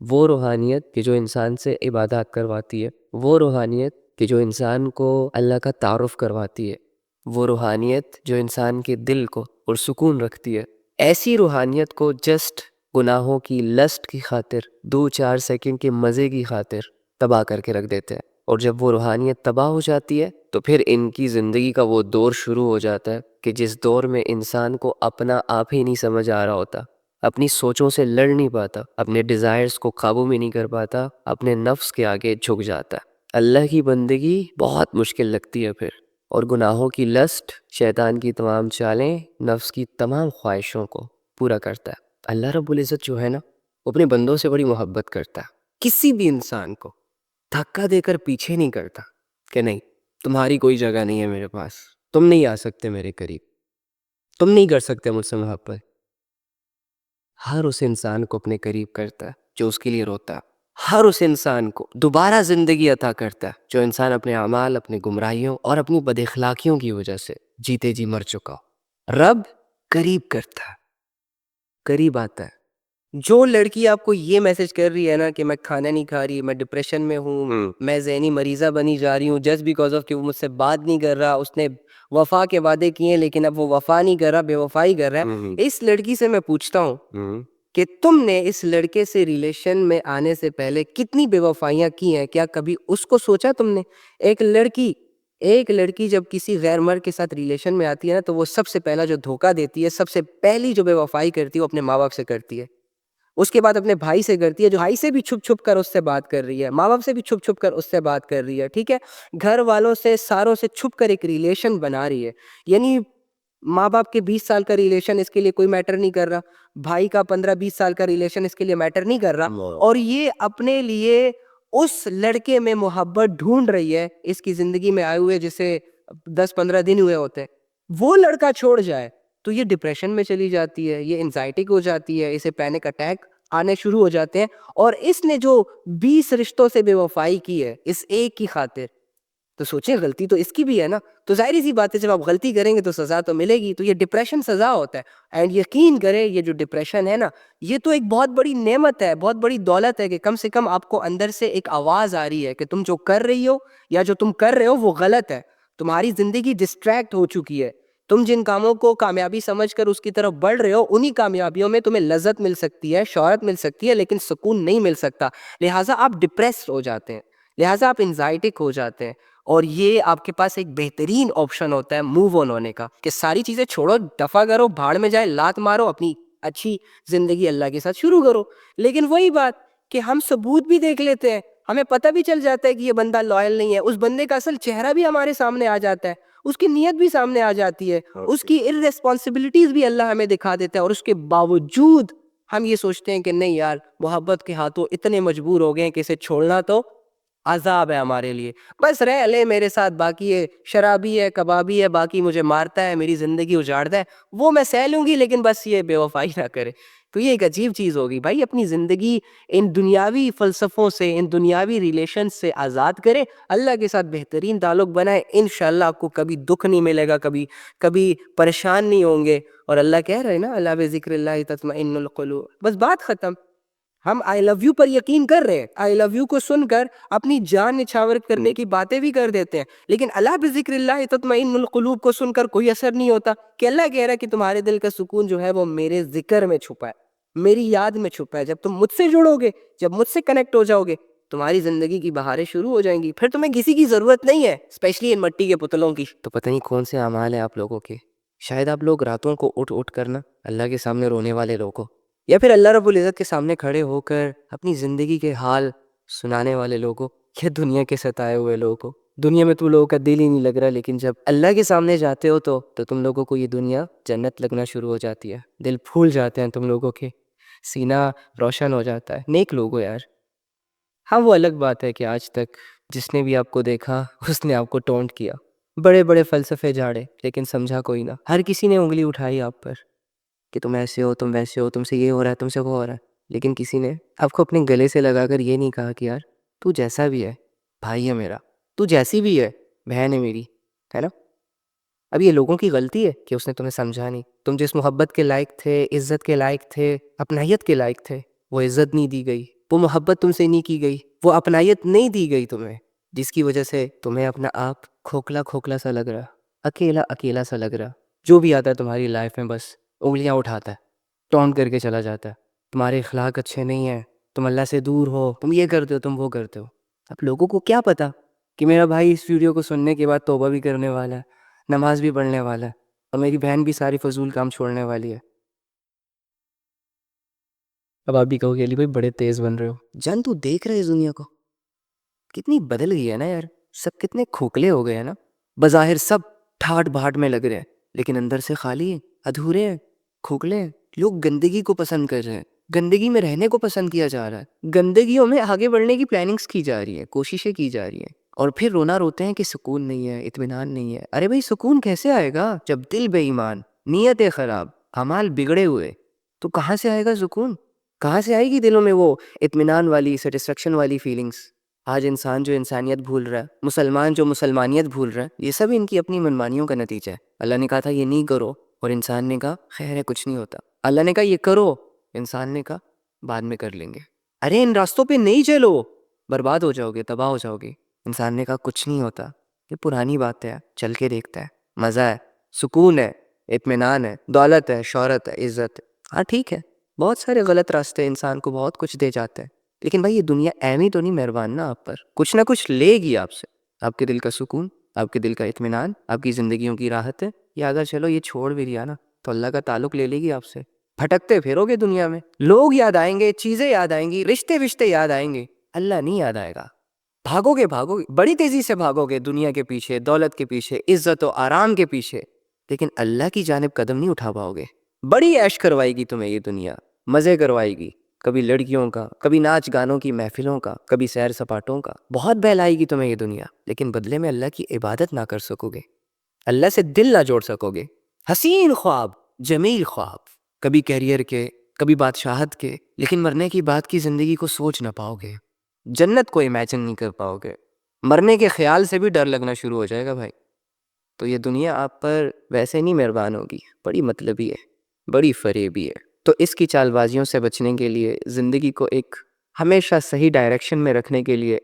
وہ روحانیت کہ جو انسان سے عبادات کرواتی ہے، وہ روحانیت کہ جو انسان کو اللہ کا تعارف کرواتی ہے، وہ روحانیت جو انسان کے دل کو پرسکون رکھتی ہے، ایسی روحانیت کو جسٹ گناہوں کی لسٹ کی خاطر 2-4 سیکنڈ کے مزے کی خاطر تباہ کر کے رکھ دیتے ہیں۔ اور جب وہ روحانیت تباہ ہو جاتی ہے تو پھر ان کی زندگی کا وہ دور شروع ہو جاتا ہے کہ جس دور میں انسان کو اپنا آپ ہی نہیں سمجھ آ رہا ہوتا، اپنی سوچوں سے لڑ نہیں پاتا، اپنے ڈیزائرز کو قابو میں نہیں کر پاتا، اپنے نفس کے آگے جھک جاتا ہے۔ اللہ کی بندگی بہت مشکل لگتی ہے پھر، اور گناہوں کی لسٹ، شیطان کی تمام چالیں، نفس کی تمام خواہشوں کو پورا کرتا ہے۔ اللہ رب العزت جو ہے نا، وہ اپنے بندوں سے بڑی محبت کرتا ہے، کسی بھی انسان کو دھکا دے کر پیچھے نہیں کرتا کہ نہیں تمہاری کوئی جگہ نہیں ہے میرے پاس، تم نہیں آ سکتے میرے قریب، تم نہیں کر سکتے مجھ سے محبت۔ ہر اس انسان کو اپنے قریب کرتا ہے جو اس کے لیے روتا ہے، ہر اس انسان کو دوبارہ زندگی عطا کرتا ہے جو انسان اپنے اعمال، اپنی گمراہیوں اور اپنی بد اخلاقیوں کی وجہ سے جیتے جی مر چکا ہو۔ رب قریب کرتا ہے، قریب آتا ہے۔ جو لڑکی آپ کو یہ میسج کر رہی ہے نا کہ میں کھانا نہیں کھا رہی، میں ڈپریشن میں ہوں، میں ذہنی مریضہ بنی جا رہی ہوں جسٹ بیکاز آف کہ وہ مجھ سے بات نہیں کر رہا، اس نے وفا کے وعدے کیے ہیں لیکن اب وہ وفا نہیں کر رہا، بے وفائی کر رہا ہے، اس لڑکی سے میں پوچھتا ہوں کہ تم نے اس لڑکے سے ریلیشن میں آنے سے پہلے کتنی بے وفائیاں کی ہیں؟ کیا کبھی اس کو سوچا تم نے؟ ایک لڑکی جب کسی غیر مرد کے ساتھ ریلیشن میں آتی ہے نا تو وہ سب سے پہلا جو دھوکہ دیتی ہے، سب سے پہلی جو بے وفائی کرتی ہے وہ اپنے ماں باپ سے کرتی ہے، اس کے بعد اپنے بھائی سے کرتی ہے، جو بھائی سے بھی چھپ چھپ کر اس سے بات کر رہی ہے، ماں باپ سے بھی چھپ چھپ کر اس سے بات کر رہی ہے، ٹھیک ہے، گھر والوں سے ساروں سے چھپ کر ایک ریلیشن بنا رہی ہے۔ یعنی ماں باپ کے 20 سال کا ریلیشن اس کے لیے کوئی میٹر نہیں کر رہا، بھائی کا 15-20 سال کا ریلیشن اس کے لیے میٹر نہیں کر رہا، اور یہ اپنے لیے اس لڑکے میں محبت ڈھونڈ رہی ہے اس کی زندگی میں آئے ہوئے جسے 10-15 دن ہوئے ہوتے ہیں۔ وہ لڑکا چھوڑ جائے تو یہ ڈپریشن میں چلی جاتی ہے، یہ انزائٹی ہو جاتی ہے، اسے پینک اٹیک آنے شروع ہو جاتے ہیں، اور اس نے جو 20 رشتوں سے بے وفائی کی ہے اس ایک کی خاطر، تو سوچیں غلطی تو اس کی بھی ہے نا، تو ظاہری سی بات ہے جب آپ غلطی کریں گے تو سزا تو ملے گی، تو یہ ڈپریشن سزا ہوتا ہے۔ اینڈ یقین کریں یہ جو ڈپریشن ہے نا، یہ تو ایک بہت بڑی نعمت ہے، بہت بڑی دولت ہے کہ کم سے کم آپ کو اندر سے ایک آواز آ رہی ہے کہ تم جو کر رہی ہو یا جو تم کر رہے ہو وہ غلط ہے، تمہاری زندگی ڈسٹریکٹ ہو چکی ہے، تم جن کاموں کو کامیابی سمجھ کر اس کی طرف بڑھ رہے ہو انہی کامیابیوں میں تمہیں لذت مل سکتی ہے، شہرت مل سکتی ہے، لیکن سکون نہیں مل سکتا، لہٰذا آپ ڈپریس ہو جاتے ہیں، لہٰذا آپ انزائٹک ہو جاتے ہیں، اور یہ آپ کے پاس ایک بہترین آپشن ہوتا ہے موو آن ہونے کا کہ ساری چیزیں چھوڑو، دفع کرو، بھاڑ میں جائے، لات مارو، اپنی اچھی زندگی اللہ کے ساتھ شروع کرو۔ لیکن وہی بات کہ ہم ثبوت بھی دیکھ لیتے ہیں، ہمیں پتہ بھی چل جاتا ہے کہ یہ بندہ لائل نہیں ہے، اس بندے کا اصل چہرہ بھی ہمارے سامنے آ جاتا ہے، اس کی نیت بھی سامنے آ جاتی ہے، اس کی ارریسپانسبلٹیز بھی اللہ ہمیں دکھا دیتا ہے، اور اس کے باوجود ہم یہ سوچتے ہیں کہ نہیں یار محبت کے ہاتھوں اتنے مجبور ہو گئے ہیں کہ اسے چھوڑنا تو عذاب ہے ہمارے لیے، بس رہ لے میرے ساتھ، باقی یہ شرابی ہے، کبابی ہے، باقی مجھے مارتا ہے، میری زندگی اجاڑتا ہے، وہ میں سہ لوں گی لیکن بس یہ بے وفائی نہ کرے۔ تو یہ ایک عجیب چیز ہوگی بھائی، اپنی زندگی ان دنیاوی فلسفوں سے، ان دنیاوی ریلیشن سے آزاد کرے، اللہ کے ساتھ بہترین تعلق بنائے، انشاءاللہ آپ کو کبھی دکھ نہیں ملے گا، کبھی پریشان نہیں ہوں گے، اور اللہ کہہ رہے ہیں نا اللہ بذکر اللہ تطمئن القلوب، بس بات ختم۔ ہم آئی لو یو پر یقین کر رہے ہیں، آئی لو یو کو سن کر اپنی جان نچھاور کرنے کی باتیں بھی کر دیتے ہیں، لیکن اللہ بذکر اللہ تطمئن القلوب کو سن کر کوئی اثر نہیں ہوتا، کہ اللہ کہہ رہا ہے کہ تمہارے دل کا سکون جو ہے وہ میرے ذکر میں چھپا ہے، میری یاد میں چھپا ہے، جب تم مجھ سے جڑو گے، جب مجھ سے کنیکٹ ہو جاؤ گے، تمہاری زندگی کی بہاریں شروع ہو جائیں گی، پھر تمہیں کسی کی ضرورت نہیں ہے، اسپیشلی ان مٹی کے پتلوں کی۔ تو پتہ نہیں کون سے اعمال ہیں آپ لوگوں کے، شاید آپ لوگ راتوں کو اٹھ اٹھ کرنا اللہ کے سامنے رونے والے لوگوں، یا پھر اللہ رب العزت کے سامنے کھڑے ہو کر اپنی زندگی کے حال سنانے والے لوگوں، یا دنیا کے ستائے ہوئے لوگوں۔ دنیا میں تم لوگوں کا دل ہی نہیں لگ رہا، لیکن جب اللہ کے سامنے جاتے ہو تو تم لوگوں کو یہ دنیا جنت لگنا شروع ہو جاتی ہے، دل پھول جاتے ہیں تم لوگوں کے، سینہ روشن ہو جاتا ہے، نیک لوگ ہو یار۔ ہاں وہ الگ بات ہے کہ آج تک جس نے بھی آپ کو دیکھا اس نے آپ کو ٹونٹ کیا، بڑے بڑے فلسفے جھاڑے، لیکن سمجھا کوئی نہ، ہر کسی نے انگلی اٹھائی آپ پر کہ تم ایسے ہو، تم ویسے ہو، تم سے یہ ہو رہا ہے، تم سے وہ ہو رہا ہے، لیکن کسی نے آپ کو اپنے گلے سے لگا کر یہ نہیں کہا کہ یار تو جیسا بھی ہے بھائی ہے میرا، تو جیسی بھی ہے بہن ہے میری، ہے نا؟ اب یہ لوگوں کی غلطی ہے کہ اس نے تمہیں سمجھا نہیں، تم جس محبت کے لائق تھے، عزت کے لائق تھے، اپنائیت کے لائق تھے، وہ عزت نہیں دی گئی، وہ محبت تم سے نہیں کی گئی، وہ اپنائیت نہیں دی گئی تمہیں، جس کی وجہ سے تمہیں اپنا آپ کھوکھلا کھوکھلا سا لگ رہا، اکیلا اکیلا سا لگ رہا. جو بھی آتا ہے تمہاری لائف میں بس انگلیاں اٹھاتا ہے، ٹونٹ کر کے چلا جاتا ہے. تمہارے اخلاق اچھے نہیں ہیں، تم اللہ سے دور ہو، تم یہ کرتے ہو، تم وہ کرتے ہو. اب لوگوں کو کیا پتا کہ میرا بھائی اس ویڈیو کو سننے کے بعد توبہ بھی کرنے والا ہے، نماز بھی پڑھنے والا ہے، اور میری بہن بھی ساری فضول کام چھوڑنے والی ہے. اب آپ بھی کہو گے علی بھائی بڑے تیز بن رہے ہو. جان تو دیکھ رہے اس دنیا کو کتنی بدل گئی ہے نا یار، سب کتنے کھوکھلے ہو گئے ہیں نا. بظاہر سب ٹھاٹ بھاٹ میں لگ رہے ہیں لیکن اندر سے خالی ہیں، ادھورے ہیں، کھوکھلے ہیں. لوگ گندگی کو پسند کر رہے ہیں، گندگی میں رہنے کو پسند کیا جا رہا ہے، گندگیوں میں آگے بڑھنے کی پلاننگز کی جا رہی ہیں، کوششیں کی جا رہی ہیں، اور پھر رونا روتے ہیں کہ سکون نہیں ہے، اطمینان نہیں ہے. ارے بھائی سکون کیسے آئے گا جب دل بے ایمان، نیتیں خراب، اعمال بگڑے ہوئے؟ تو کہاں سے آئے گا سکون؟ کہاں سے آئے گی دلوں میں وہ اطمینان والی، سیٹسفیکشن والی فیلنگس؟ آج انسان جو انسانیت بھول رہا ہے، مسلمان جو مسلمانیت بھول رہا ہے، یہ سب ان کی اپنی منمانیوں کا نتیجہ ہے. اللہ نے کہا تھا یہ نہیں کرو، اور انسان نے کہا خیر ہے کچھ نہیں ہوتا. اللہ نے کہا یہ کرو، انسان نے کہا بعد میں کر لیں گے. ارے ان راستوں پہ نہیں چلو، برباد ہو جاؤ گے، تباہ ہو جاؤ گے. انسان نے کہا کچھ نہیں ہوتا، یہ پرانی بات ہے، چل کے دیکھتا ہے، مزہ ہے، سکون ہے، اطمینان ہے، دولت ہے، شہرت ہے، عزت ہے. ہاں ٹھیک ہے، بہت سارے غلط راستے انسان کو بہت کچھ دے جاتے ہیں، لیکن بھائی یہ دنیا ایویں تو نہیں مہربان نا آپ پر، کچھ نہ کچھ لے گی آپ سے. آپ کے دل کا سکون، آپ کے دل کا اطمینان، آپ کی زندگیوں کی راحت ہے، یا اگر چلو یہ چھوڑ بھی دیا نا تو اللہ کا تعلق لے لے گی آپ سے. بھٹکتے پھرو گے دنیا میں، لوگ یاد آئیں گے، چیزیں یاد آئیں گی، رشتے وشتے یاد آئیں گے، اللہ نہیں یاد آئے گا. بھاگو گے بڑی تیزی سے بھاگو گے دنیا کے پیچھے، دولت کے پیچھے، عزت و آرام کے پیچھے، لیکن اللہ کی جانب قدم نہیں اٹھا پاؤ گے. بڑی عیش کروائے گی تمہیں یہ دنیا، مزے کروائے گی، کبھی لڑکیوں کا، کبھی ناچ گانوں کی محفلوں کا، کبھی سیر سپاٹوں کا، بہت بہلائے گی تمہیں یہ دنیا، لیکن بدلے میں اللہ کی عبادت نہ کر سکو گے، اللہ سے دل نہ جوڑ سکو گے. حسین خواب، جمیل خواب، کبھی کیریئر کے، کبھی بادشاہت کے، لیکن مرنے کی بات کی زندگی کو سوچ نہ پاؤ گے، جنت کو امیجن نہیں کر پاؤ گے. مرنے کے خیال سے بھی ڈر لگنا شروع ہو جائے گا بھائی. تو یہ دنیا آپ پر ویسے نہیں مہربان ہوگی، بڑی مطلبی ہے، بڑی فریبی ہے. تو اس کی چال بازیوں سے بچنے کے لیے، زندگی کو ایک ہمیشہ صحیح ڈائریکشن میں رکھنے کے لیے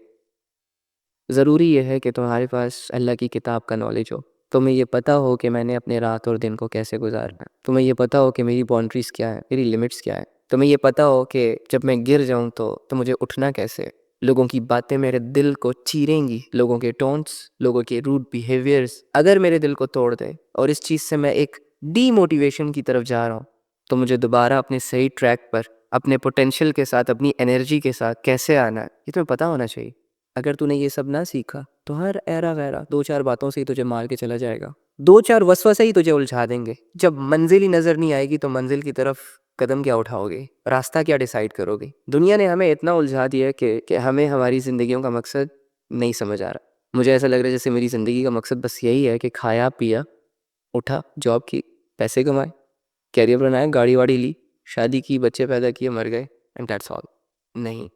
ضروری یہ ہے کہ تمہارے پاس اللہ کی کتاب کا نالج ہو. تمہیں یہ پتہ ہو کہ میں نے اپنے رات اور دن کو کیسے گزارنا ہے. تمہیں یہ پتہ ہو کہ میری باؤنڈریز کیا ہے، میری لیمٹس کیا ہے. تمہیں یہ پتہ ہو کہ جب میں گر جاؤں تو مجھے اٹھنا کیسے. لوگوں کی باتیں میرے دل کو چیریں گی، لوگوں کے ٹونٹس، لوگوں کے روڈ بیہیویئرز اگر میرے دل کو توڑ دیں، اور اس چیز سے میں ایک ڈی موٹیویشن کی طرف جا رہا ہوں، تو مجھے دوبارہ اپنے صحیح ٹریک پر، اپنے پوٹینشیل کے ساتھ، اپنی انرجی کے ساتھ کیسے آنا ہے، یہ تمہیں پتہ ہونا چاہیے. اگر تو نے یہ سب نہ سیکھا تو ہر ایرا غیرہ 2-4 باتوں سے ہی تجھے مار کے چلا جائے گا، 2-4 وسوسے ہی تجھے الجھا دیں گے. جب منزل ہی نظر نہیں آئے گی تو منزل کی طرف قدم کیا اٹھاؤ گے، راستہ کیا ڈیسائیڈ کرو گے. دنیا نے ہمیں اتنا الجھا دیا ہے کہ ہمیں ہماری زندگیوں کا مقصد نہیں سمجھ آ رہا. مجھے ایسا لگ رہا ہے جیسے میری زندگی کا مقصد بس یہی ہے کہ کھایا پیا، اٹھا، جاب کی، پیسے کمائے، کیریئر بنایا، گاڑی واڑی لی، شادی کی، بچے پیدا کیے، مر گئے، اینڈ دیٹس آل. نہیں،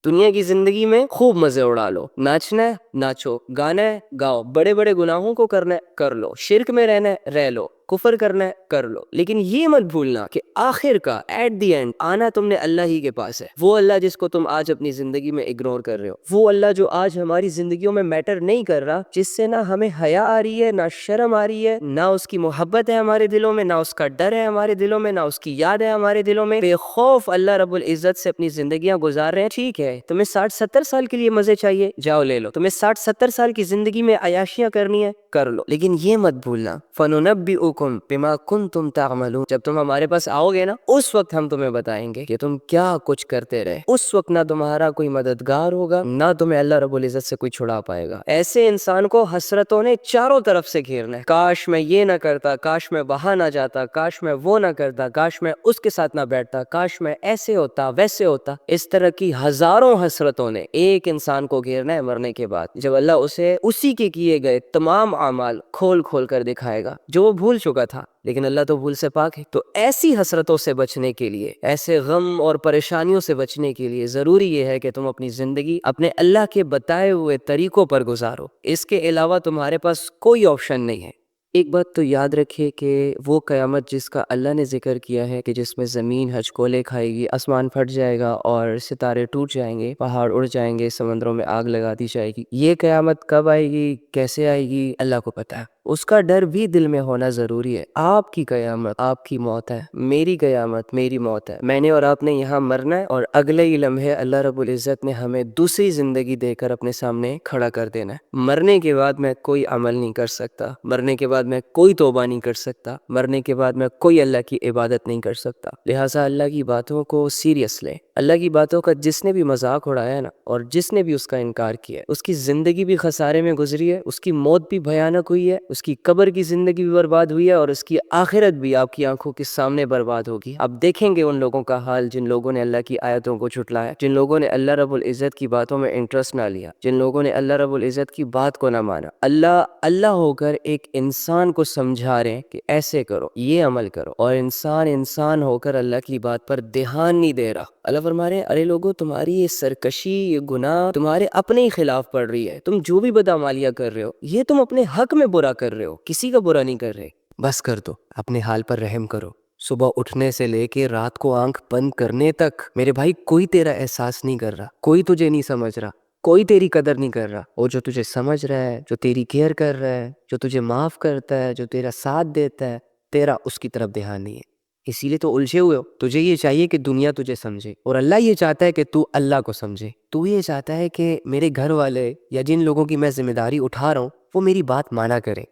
دنیا کی زندگی میں خوب مزے اڑا لو. ناچنا ہے ناچو، گانا ہے گاؤ، بڑے بڑے گناہوں کو کرنا ہے کر لو، شرک میں رہنا ہے رہ لو، کفر کرنا ہے کر لو، لیکن یہ مت بھولنا کہ آخر کا ایٹ دی اینڈ آنا تم نے اللہ ہی کے پاس ہے. وہ اللہ جس کو تم آج اپنی زندگی میں اگنور کر رہے ہو، وہ اللہ جو آج ہماری زندگیوں میں میٹر نہیں کر رہا، جس سے نہ ہمیں حیا آ رہی ہے، نہ شرم آ رہی ہے، نہ اس کی محبت ہے ہمارے دلوں میں، نہ اس کا ڈر ہے ہمارے دلوں میں، نہ اس کی یاد ہے ہمارے دلوں میں. بے خوف اللہ رب العزت سے اپنی زندگیاں گزار رہے ہیں. ٹھیک ہے، تمہیں 60-70 سال کے لیے مزے چاہیے، جاؤ لے لو. تمہیں 60-70 سال کی زندگی میں عیاشیاں کرنی ہے، کر لو، لیکن یہ مت بھولنا فَنُنَبِّئُكُم بِمَا كُنتُمْ تَعْمَلُونَ. جب تم ہمارے پاس آؤ گے نا، اس وقت ہم تمہیں بتائیں گے کہ تم کیا کچھ کرتے رہے. اس وقت نہ تمہارا کوئی مددگار ہوگا، نہ تمہیں اللہ رب العزت سے کوئی چھڑا پائے گا. ایسے انسان کو حسرتوں نے چاروں طرف سے گھیرنا ہے. کاش میں یہ نہ کرتا، کاش میں وہاں نہ جاتا، کاش میں وہ نہ کرتا، کاش میں اس کے ساتھ نہ بیٹھتا، کاش میں ایسے ہوتا ویسے ہوتا. اس طرح کی ہزاروں حسرتوں نے ایک انسان کو گھیرنا ہے مرنے کے بعد، جب اللہ اسے اسی کے کیے گئے تمام اعمال کھول کھول کر دکھائے گا جو وہ بھول چکا تھا. لیکن اللہ تو بھول سے پاک ہے. تو ایسی حسرتوں سے بچنے کے لیے، ایسے غم اور پریشانیوں سے بچنے کے لیے ضروری یہ ہے کہ تم اپنی زندگی اپنے اللہ کے بتائے ہوئے طریقوں پر گزارو. اس کے علاوہ تمہارے پاس کوئی آپشن نہیں ہے. ایک بات تو یاد رکھیے کہ وہ قیامت جس کا اللہ نے ذکر کیا ہے کہ جس میں زمین ہچکولے کھائے گی، آسمان پھٹ جائے گا اور ستارے ٹوٹ جائیں گے، پہاڑ اڑ جائیں گے، سمندروں میں آگ لگا دی جائے گی، یہ قیامت کب آئے گی، کیسے آئے گی، اللہ کو پتہ ہے۔ اس کا ڈر بھی دل میں ہونا ضروری ہے۔ آپ کی قیامت آپ کی موت ہے، میری قیامت میری موت ہے۔ میں نے اور آپ نے یہاں مرنا ہے، اور اگلے ہی لمحے اللہ رب العزت نے ہمیں دوسری زندگی دے کر اپنے سامنے کھڑا کر دینا ہے۔ مرنے کے بعد میں کوئی عمل نہیں کر سکتا، مرنے کے بعد میں کوئی توبہ نہیں کر سکتا، مرنے کے بعد میں کوئی اللہ کی عبادت نہیں کر سکتا۔ لہٰذا اللہ کی باتوں کو سیریس لیں۔ اللہ کی باتوں کا جس نے بھی مذاق اڑایا نا، اور جس نے بھی اس کا انکار کیا، اس کی زندگی بھی خسارے میں گزری ہے، اس کی موت بھی بھیانک ہوئی ہے، اس کی قبر کی زندگی بھی برباد ہوئی ہے، اور اس کی آخرت بھی آپ کی آنکھوں کے سامنے برباد ہوگی۔ آپ دیکھیں گے ان لوگوں کا حال جن لوگوں نے اللہ کی آیتوں کو جھٹلایا، جن لوگوں نے اللہ رب العزت کی باتوں میں انٹرسٹ نہ لیا، جن لوگوں نے اللہ رب العزت کی بات کو نہ مانا۔ اللہ ہو کر ایک انسان کو سمجھا رہے ہیں کہ ایسے کرو، یہ عمل کرو، اور انسان ہو کر اللہ کی بات پر دھیان نہیں دے رہا۔ اللہ فرما رہے ہیں، ارے لوگو، تمہاری یہ سرکشی، یہ گناہ تمہارے اپنے ہی خلاف پڑ رہی ہے۔ تم جو بھی بدعمالیاں کر رہے ہو، یہ تم اپنے حق میں برا کر رہے ہو، کسی کا برا نہیں کر رہے۔ بس کر دو، اپنے حال پر رحم کرو۔ صبح اٹھنے سے لے کے رات کو آنکھ بند کرنے تک میرے بھائی کوئی تیرا احساس نہیں کر رہا، کوئی تجھے نہیں سمجھ رہا، کوئی تیری قدر نہیں کر رہا۔ اور جو تجھے سمجھ رہا ہے، جو تیری کیئر کر رہا ہے، جو تجھے معاف کرتا ہے، جو تیرا ساتھ دیتا ہے، تیرا اس کی طرف دھیان نہیں ہے۔ اسی لیے تو الجھے ہوئے ہو۔ تجھے یہ چاہیے کہ دنیا تجھے سمجھے، اور اللہ یہ چاہتا ہے کہ تو اللہ کو سمجھے۔ تو یہ چاہتا ہے کہ میرے گھر والے یا جن لوگوں کی میں ذمہ داری اٹھا رہا ہوں وہ میری بات مانا کرے،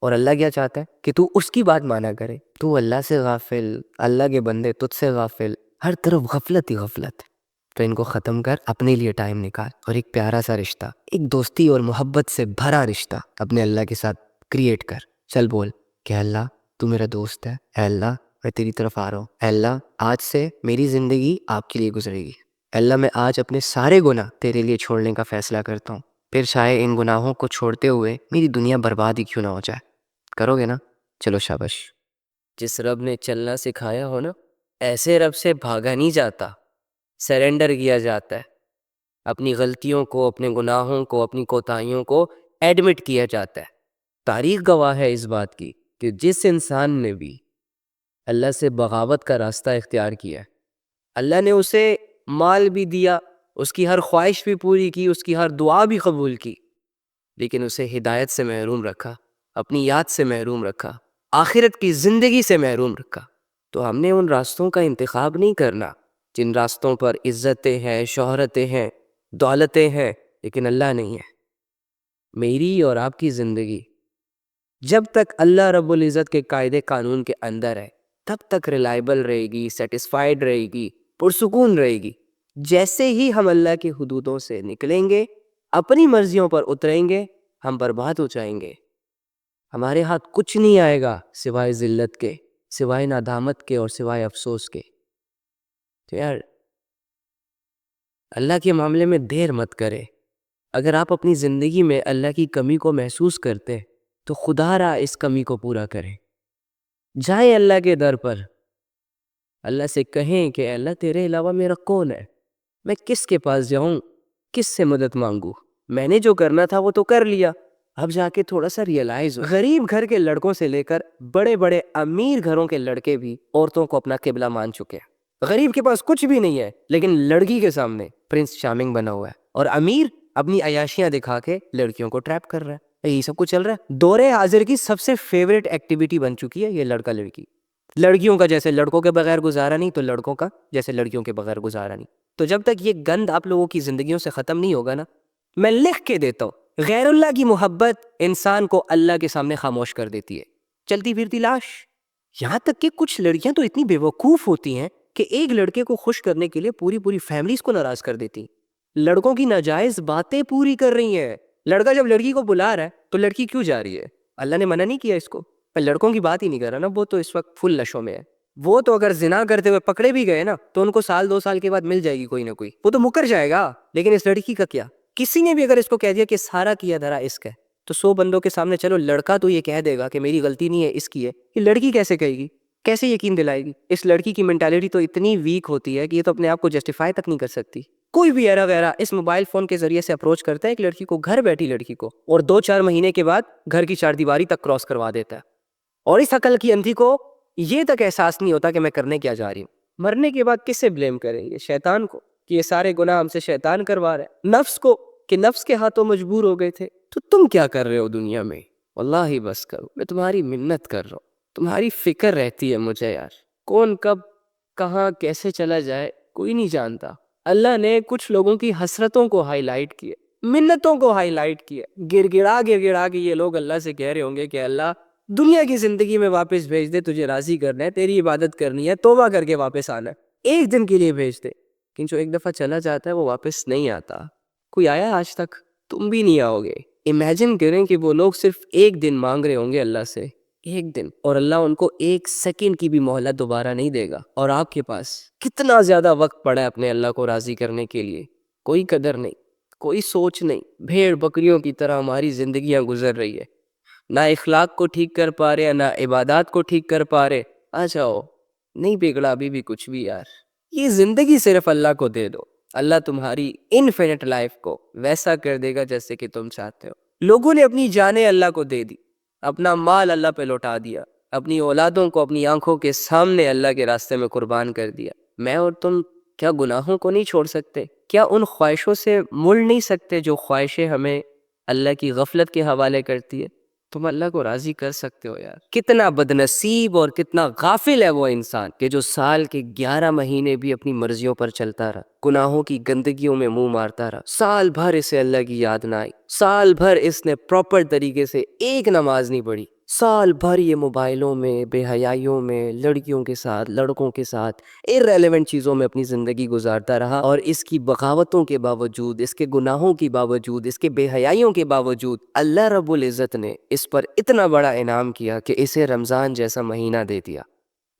اور اللہ کیا چاہتا ہے کہ تو اس کی بات مانا کرے۔ تو اللہ سے غافل، اللہ کے بندے تجھ سے غافل، ہر طرف غفلت ہی غفلت۔ تو ان کو ختم کر، اپنے لیے ٹائم نکال، اور ایک پیارا سا رشتہ، ایک دوستی اور محبت سے بھرا رشتہ اپنے اللہ کے ساتھ کریٹ کر۔ چل بول کہ اللہ تو میرا دوست ہے، اے اللہ میں تیری طرف آ رہا ہوں، اے اللہ آج سے میری زندگی آپ کے لیے گزرے گی، اے اللہ میں آج اپنے سارے گناہ تیرے لیے چھوڑنے کا فیصلہ کرتا ہوں، پھر چاہے ان گناہوں کو چھوڑتے ہوئے میری دنیا برباد ہی کیوں نہ ہو جائے۔ کرو گے نا؟ چلو شاباش۔ جس رب نے چلنا سکھایا ہو نا، ایسے رب سے بھاگا نہیں جاتا، سرنڈر کیا جاتا ہے۔ اپنی غلطیوں کو، اپنے گناہوں کو، اپنی کوتاہیوں کو ایڈمٹ کیا جاتا ہے۔ تاریخ گواہ ہے اس بات کی کہ جس انسان نے بھی اللہ سے بغاوت کا راستہ اختیار کیا، اللہ نے اسے مال بھی دیا، اس کی ہر خواہش بھی پوری کی، اس کی ہر دعا بھی قبول کی، لیکن اسے ہدایت سے محروم رکھا، اپنی یاد سے محروم رکھا، آخرت کی زندگی سے محروم رکھا۔ تو ہم نے ان راستوں کا انتخاب نہیں کرنا جن راستوں پر عزتیں ہیں، شہرتیں ہیں، دولتیں ہیں، لیکن اللہ نہیں ہے۔ میری اور آپ کی زندگی جب تک اللہ رب العزت کے قاعدے قانون کے اندر ہے تب تک ریلائبل رہے گی، سیٹسفائیڈ رہے گی، پرسکون رہے گی۔ جیسے ہی ہم اللہ کی حدودوں سے نکلیں گے، اپنی مرضیوں پر اتریں گے، ہم برباد ہو جائیں گے۔ ہمارے ہاتھ کچھ نہیں آئے گا سوائے ذلت کے، سوائے ندامت کے، اور سوائے افسوس کے۔ تو یار اللہ کے معاملے میں دیر مت کرے۔ اگر آپ اپنی زندگی میں اللہ کی کمی کو محسوس کرتے تو خدا را اس کمی کو پورا کریں۔ جائیں اللہ کے در پر، اللہ سے کہیں کہ اللہ تیرے علاوہ میرا کون ہے، میں کس کے پاس جاؤں، کس سے مدد مانگوں، میں نے جو کرنا تھا وہ تو کر لیا، اب جا کے تھوڑا سا ریئلائز ہو۔ غریب گھر کے لڑکوں سے لے کر بڑے بڑے امیر گھروں کے لڑکے بھی عورتوں کو اپنا قبلہ مان چکے ہیں۔ غریب کے پاس کچھ بھی نہیں ہے لیکن لڑکی کے سامنے پرنس چارمنگ بنا ہوا ہے، اور امیر اپنی عیاشیاں دکھا کے لڑکیوں کو ٹریپ کر رہا ہے۔ یہی سب کچھ چل رہا ہے۔ دور حاضر کی سب سے فیوریٹ ایکٹیویٹی بن چکی ہے یہ لڑکا لڑکی۔ لڑکیوں کا جیسے لڑکوں کے بغیر گزارا نہیں، تو لڑکوں کا جیسے لڑکیوں کے بغیر گزارا نہیں۔ تو جب تک یہ گند آپ لوگوں کی زندگیوں سے ختم نہیں ہوگا نا، میں لکھ کے دیتا ہوں، غیر اللہ کی محبت انسان کو اللہ کے سامنے خاموش کر دیتی ہے، چلتی پھرتی لاش۔ یہاں تک کہ کچھ لڑکیاں تو اتنی بے وقوف ہوتی ہیں کہ ایک لڑکے کو خوش کرنے کے لیے پوری فیملیز کو ناراض کر دیتی ہیں، لڑکوں کی ناجائز باتیں پوری کر رہی ہیں۔ لڑکا جب لڑکی کو بلا رہا ہے تو لڑکی کیوں جا رہی ہے؟ اللہ نے منع نہیں کیا اس کو، پر لڑکوں کی بات ہی نہیں کر رہا نا، وہ تو اس وقت فل نشوں میں ہے۔ وہ تو اگر زنا کرتے ہوئے پکڑے بھی گئے نا تو ان کو 1-2 سال کے بعد مل جائے گی کوئی نہ کوئی، وہ تو مکر جائے گا۔ لیکن اس لڑکی کا کیا؟ کسی نے بھی اگر اس کو کہہ دیا کہ سارا کیا دھرا اس کا ہے، تو 100 بندوں کے سامنے چلو لڑکا تو یہ کہہ دے گا کہ میری غلطی نہیں ہے، اس کی ہے، یہ لڑکی کیسے کہے گی؟ کیسے یقین دلائے گی؟ اس لڑکی کی مینٹالٹی تو اتنی ویک ہوتی ہے کہ یہ تو اپنے آپ کو جسٹیفائی تک نہیں کر سکتی۔ کوئی بھی ایرا ویرا اس موبائل فون کے ذریعے سے اپروچ کرتا ہے ایک لڑکی کو, گھر بیٹھی لڑکی کو, اور 2-4 مہینے کے بعد گھر کی 4 دیواری تک کراس کروا دیتا ہے. اور اس عقل کی اندھی کو یہ تک احساس نہیں ہوتا کہ میں کرنے کیا جا رہی ہوں. مرنے کے بعد کس سے بلیم کریں گے؟ شیطان کو کہ یہ سارے گناہ ہم سے شیطان کروا رہا ہے, نفس کو کہ نفس کے ہاتھوں مجبور ہو گئے تھے. تو تم کیا کر رہے ہو دنیا میں؟ واللہ بس کرو, میں تمہاری منت کر رہا ہوں, تمہاری فکر رہتی ہے مجھے یار. کون کب کہاں کیسے چلا جائے کوئی نہیں جانتا. اللہ نے کچھ لوگوں کی حسرتوں کو ہائی لائٹ کیے, منتوں کو ہائی لائٹ کیے. گر گڑا کے یہ لوگ اللہ سے کہہ رہے ہوں گے کہ اللہ دنیا کی زندگی میں واپس بھیج دے, تجھے راضی کرنا ہے, تیری عبادت کرنی ہے, توبہ کر کے واپس آنا ہے, ایک دن کے لیے بھیج دے. لیکن جو ایک دفعہ چلا جاتا ہے وہ واپس نہیں آتا. کوئی آیا آج تک؟ تم بھی نہیں آؤ گے. امیجن کریں کہ وہ لوگ صرف ایک دن مانگ رہے ہوں گے اللہ سے, ایک دن, اور اللہ ان کو 1 سیکنڈ کی بھی مہلت دوبارہ نہیں دے گا. اور آپ کے پاس کتنا زیادہ وقت پڑا ہے اپنے اللہ کو راضی کرنے کے لیے. کوئی قدر نہیں, کوئی سوچ نہیں. بھیڑ بکریوں کی طرح ہماری زندگیاں گزر رہی ہے, نہ اخلاق کو ٹھیک کر پا رہے, نہ عبادات کو ٹھیک کر پا رہے. آ جاؤ, نہیں بگڑا ابھی بھی کچھ بھی یار. یہ زندگی صرف اللہ کو دے دو, اللہ تمہاری انفینٹ لائف کو ویسا کر دے گا جیسے کہ تم چاہتے ہو. لوگوں نے اپنی جانیں اللہ کو دے دی, اپنا مال اللہ پہ لوٹا دیا, اپنی اولادوں کو اپنی آنکھوں کے سامنے اللہ کے راستے میں قربان کر دیا. میں اور تم کیا گناہوں کو نہیں چھوڑ سکتے؟ کیا ان خواہشوں سے مڑ نہیں سکتے جو خواہشیں ہمیں اللہ کی غفلت کے حوالے کرتی ہے؟ تم اللہ کو راضی کر سکتے ہو یار. کتنا بدنصیب اور کتنا غافل ہے وہ انسان کہ جو سال کے 11 مہینے بھی اپنی مرضیوں پر چلتا رہا, گناہوں کی گندگیوں میں منہ مارتا رہا. سال بھر اسے اللہ کی یاد نہ آئی, سال بھر اس نے پراپر طریقے سے ایک نماز نہیں پڑھی, سال بھر یہ موبائلوں میں, بے حیائیوں میں, لڑکیوں کے ساتھ, لڑکوں کے ساتھ, irrelevant چیزوں میں اپنی زندگی گزارتا رہا. اور اس کی بغاوتوں کے باوجود, اس کے گناہوں کے باوجود, اس کے بے حیائیوں کے باوجود اللہ رب العزت نے اس پر اتنا بڑا انعام کیا کہ اسے رمضان جیسا مہینہ دے دیا.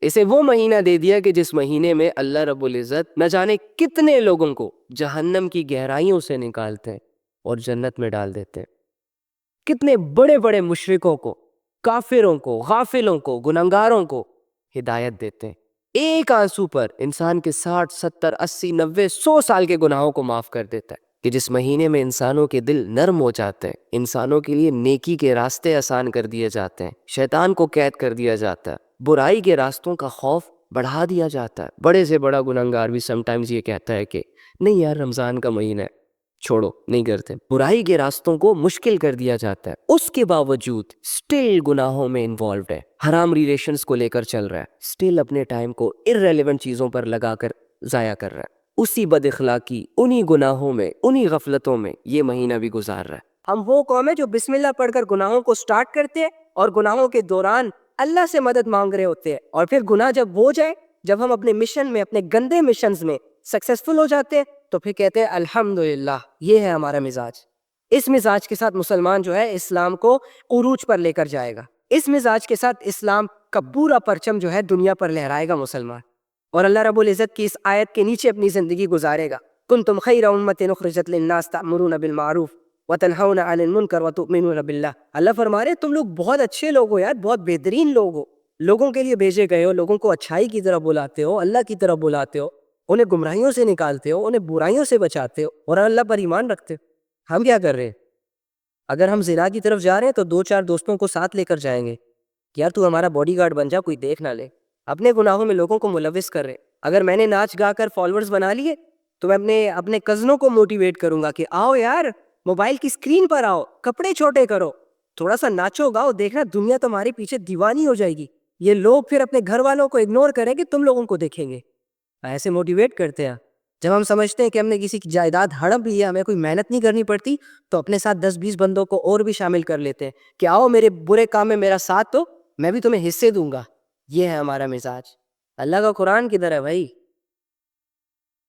اسے وہ مہینہ دے دیا کہ جس مہینے میں اللہ رب العزت نہ جانے کتنے لوگوں کو جہنم کی گہرائیوں سے نکالتے ہیں اور جنت میں ڈال دیتے ہیں. کتنے بڑے بڑے مشرکوں کو, کافروں کو, غافلوں کو, گنہگاروں کو ہدایت دیتے ہیں. ایک آنسو پر انسان کے 60, 70, 80, 90, 100 سال کے گناہوں کو معاف کر دیتا ہے. کہ جس مہینے میں انسانوں کے دل نرم ہو جاتے ہیں, انسانوں کے لیے نیکی کے راستے آسان کر دیے جاتے ہیں, شیطان کو قید کر دیا جاتا ہے, برائی کے راستوں کا خوف بڑھا دیا جاتا ہے. بڑے سے بڑا گنہگار بھی سم ٹائمز یہ کہتا ہے کہ نہیں یار رمضان کا مہینہ ہے, چھوڑو, نہیں کرتے. برائی کے راستوں کو مشکل کر دیا جاتا ہے, اس کے باوجود سٹل گناہوں میں انوالوڈ ہے, حرام ریلیشنز کو لے کر چل رہا ہے, سٹل اپنے ٹائم کو irrelevant چیزوں پر لگا کر ضائع کر رہا ہے. اسی بد اخلاقی, انہی گناہوں میں, انہی غفلتوں میں یہ مہینہ بھی گزار رہا ہے. ہم وہ قوم ہے جو بسم اللہ پڑھ کر گناہوں کو سٹارٹ کرتے ہیں اور گناہوں کے دوران اللہ سے مدد مانگ رہے ہوتے ہیں, اور پھر گناہ جب ہو جائے, جب ہم اپنے مشن میں, اپنے گندے مشنز میں سکسیسفل ہو جاتے ہیں, تو پھر کہتے ہیں الحمدللہ. یہ ہے ہمارا مزاج. اس مزاج کے ساتھ مسلمان جو ہے اسلام کو عروج پر لے کر جائے گا. اس مزاج کے ساتھ اسلام کا پورا پرچم جو ہے دنیا پر لہرائے گا مسلمان, اور اللہ رب العزت کی اس آیت کے نیچے اپنی زندگی گزارے گا. کنتم خیر امۃ اخرجت للناس تأمرون بالمعروف وتنہون عن المنکر وتؤمنون باللہ. اللہ فرما رہے تم لوگ بہت اچھے لوگ ہو یار, بہت بہترین لوگ ہو, لوگوں کے لیے بھیجے گئے ہو, لوگوں کو اچھائی کی طرف بلاتے ہو, اللہ کی طرف بلاتے ہو, انہیں گمراہیوں سے نکالتے ہو, انہیں برائیوں سے بچاتے ہو, اور اللہ پر ایمان رکھتے ہو. ہم کیا کر رہے ہیں؟ اگر ہم زنا کی طرف جا رہے ہیں تو 2-4 دوستوں کو ساتھ لے کر جائیں گے کہ یار تو ہمارا باڈی گارڈ بن جا, کوئی دیکھ نہ لے. اپنے گناہوں میں لوگوں کو ملوث کر رہے. اگر میں نے ناچ گا کر فالوورز بنا لیے تو میں اپنے کزنوں کو موٹیویٹ کروں گا کہ آؤ یار موبائل کی اسکرین پر آؤ, کپڑے چھوٹے کرو, تھوڑا سا ناچو گاؤ, دیکھنا دنیا تمہارے پیچھے دیوانی ہو جائے گی. یہ لوگ پھر اپنے گھر والوں کو اگنور کریں گے, تم لوگوں کو دیکھیں گے. ایسے موٹیویٹ کرتے ہیں. جب ہم سمجھتے ہیں کہ ہم نے کسی کی جائیداد ہڑپ لی ہے, ہمیں کوئی محنت نہیں کرنی پڑتی, تو اپنے ساتھ 10-20 بندوں کو اور بھی شامل کر لیتے ہیں کہ آؤ میرے برے کام میں میرا ساتھ دو, میں بھی تمہیں حصے دوں گا. یہ ہے ہمارا مزاج. اللہ کا قرآن کدھر ہے بھائی؟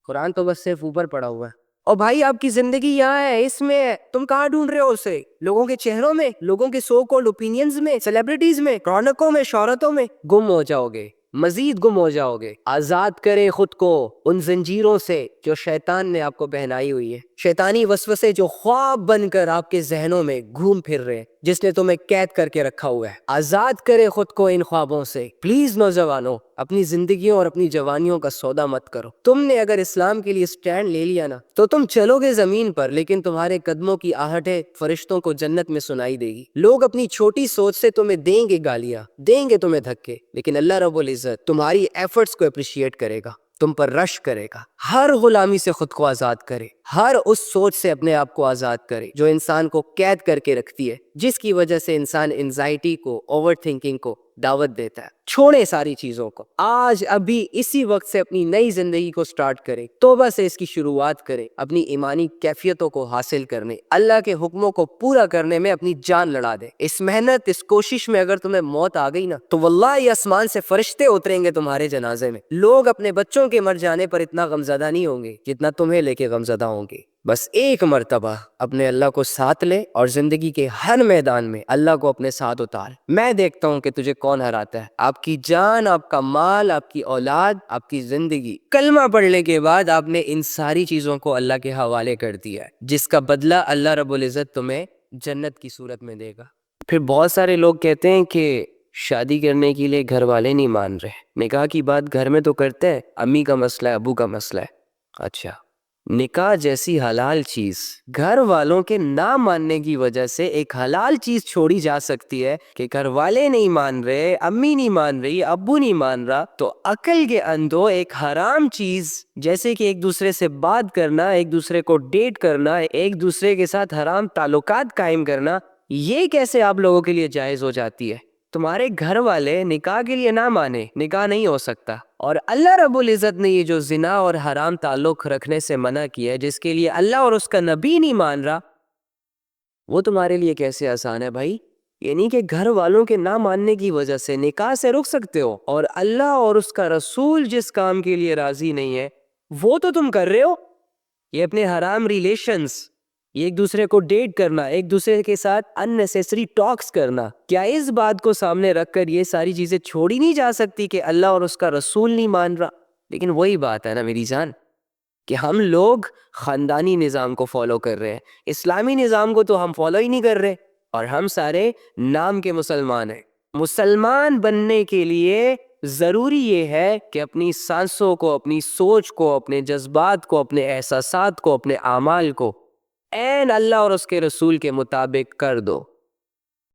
قرآن تو بس صرف اوپر پڑا ہوا ہے. اور بھائی آپ کی زندگی یہاں ہے, اس میں تم کہاں ڈھونڈ رہے ہو اسے؟ لوگوں کے چہروں میں, لوگوں کے سو کالڈ اوپینینز میں, سیلیبریٹیز میں, رونقوں میں, شہرتوں میں. گم ہو جاؤ گے, مزید گم ہو جاؤ گے. آزاد کریں خود کو ان زنجیروں سے جو شیطان نے آپ کو پہنائی ہوئی ہے. شیطانی وسوسے جو خواب بن کر آپ کے ذہنوں میں گھوم پھر رہے ہیں، جس نے تمہیں قید کر کے رکھا ہوا ہے، آزاد کرے خود کو ان خوابوں سے۔ پلیز نوجوانوں، اپنی زندگیوں اور اپنی جوانیوں کا سودا مت کرو۔ تم نے اگر اسلام کے لیے سٹینڈ لے لیا نا تو تم چلو گے زمین پر، لیکن تمہارے قدموں کی آہٹیں فرشتوں کو جنت میں سنائی دے گی۔ لوگ اپنی چھوٹی سوچ سے تمہیں دیں گے گالیاں، دیں گے تمہیں دھکے، لیکن اللہ رب العزت تمہاری ایفرٹس کو اپریشیٹ کرے گا، تم پر رش کرے گا۔ ہر غلامی سے خود کو آزاد کرے، ہر اس سوچ سے اپنے آپ کو آزاد کرے جو انسان کو قید کر کے رکھتی ہے، جس کی وجہ سے انسان انزائٹی کو، اوور تھنکنگ کو دعوت دیتا ہے۔ چھوڑے ساری چیزوں کو، آج ابھی اسی وقت سے اپنی نئی زندگی کو سٹارٹ کرے، توبہ سے اس کی شروعات کرے، اپنی ایمانی کیفیتوں کو حاصل کرنے، اللہ کے حکموں کو پورا کرنے میں اپنی جان لڑا دے۔ اس محنت، اس کوشش میں اگر تمہیں موت آ گئی نا تو واللہ یہ آسمان سے فرشتے اتریں گے تمہارے جنازے میں۔ لوگ اپنے بچوں کے مر جانے پر اتنا غمزدہ نہیں ہوں گے جتنا تمہیں لے کے غمزدہ ہوں گے۔ بس ایک مرتبہ اپنے اللہ کو ساتھ لے اور زندگی کے ہر میدان میں اللہ کو اپنے ساتھ اتار۔ میں دیکھتا ہوں کہ تجھے کون ہراتا ہے، آپ کی جان، آپ کا مال، آپ کی اولاد، آپ کی زندگی۔ کلمہ پڑھنے کے بعد آپ نے ان ساری چیزوں کو اللہ کے حوالے کر دیا ہے، جس کا بدلہ اللہ رب العزت تمہیں جنت کی صورت میں دے گا۔ پھر بہت سارے لوگ کہتے ہیں کہ شادی کرنے کے لیے گھر والے نہیں مان رہے، نکاح کی بات گھر میں تو کرتے ہیں، امی کا مسئلہ ہے، ابو کا مسئلہ ہے۔ اچھا، نکاح جیسی حلال چیز گھر والوں کے نہ ماننے کی وجہ سے ایک حلال چیز چھوڑی جا سکتی ہے کہ گھر والے نہیں مان رہے، امی نہیں مان رہی، ابو نہیں مان رہا، تو عقل کے اندھو ایک حرام چیز جیسے کہ ایک دوسرے سے بات کرنا، ایک دوسرے کو ڈیٹ کرنا، ایک دوسرے کے ساتھ حرام تعلقات قائم کرنا، یہ کیسے آپ لوگوں کے لیے جائز ہو جاتی ہے؟ تمہارے گھر والے نکاح کے لیے نہ مانے، نکاح نہیں ہو سکتا۔ اور اللہ رب العزت نے یہ جو زنا اور حرام تعلق رکھنے سے منع کیا ہے، جس کے لیے اللہ اور اس کا نبی نہیں مان رہا، وہ تمہارے لیے کیسے آسان ہے بھائی؟ یعنی کہ گھر والوں کے نہ ماننے کی وجہ سے نکاح سے رک سکتے ہو، اور اللہ اور اس کا رسول جس کام کے لیے راضی نہیں ہے وہ تو تم کر رہے ہو۔ یہ اپنے حرام ریلیشنز، یہ ایک دوسرے کو ڈیٹ کرنا، ایک دوسرے کے ساتھ اننیسیسری ٹاکس کرنا، کیا اس بات کو سامنے رکھ کر یہ ساری چیزیں چھوڑی نہیں جا سکتی کہ اللہ اور اس کا رسول نہیں مان رہا؟ لیکن وہی بات ہے نا میری جان کہ ہم لوگ خاندانی نظام کو فالو کر رہے ہیں، اسلامی نظام کو تو ہم فالو ہی نہیں کر رہے، اور ہم سارے نام کے مسلمان ہیں۔ مسلمان بننے کے لیے ضروری یہ ہے کہ اپنی سانسوں کو، اپنی سوچ کو، اپنے جذبات کو، اپنے احساسات کو، اپنے اعمال کو عین اللہ اور اس کے رسول کے مطابق کر دو۔